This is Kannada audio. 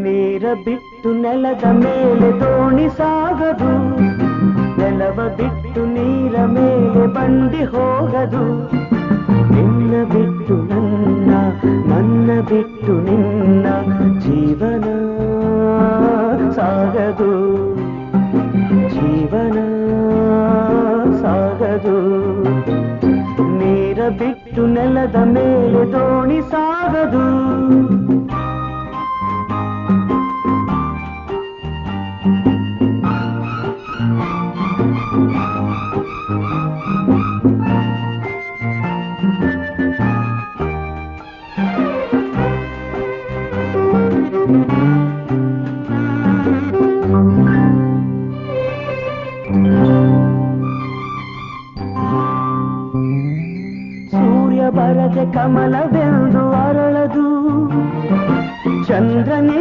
ನೀರ ಬಿಟ್ಟು ನೆಲದ ಮೇಲೆ ದೋಣಿ ಸಾಗದು, ನೆಲವ ಬಿಟ್ಟು ನೀರ ಮೇಲೆ ಬಂಡಿ ಹೋಗದು. ನಿನ್ನ ಬಿಟ್ಟು ನನ್ನ, ನನ್ನ ಬಿಟ್ಟು ನಿನ್ನ ಜೀವನ ಸಾಗದು, ಜೀವನ ಸಾಗದು. ನೀರ ಬಿಟ್ಟು ನೆಲದ ಮೇಲೆ ದೋಣಿ ಸಾಗದು.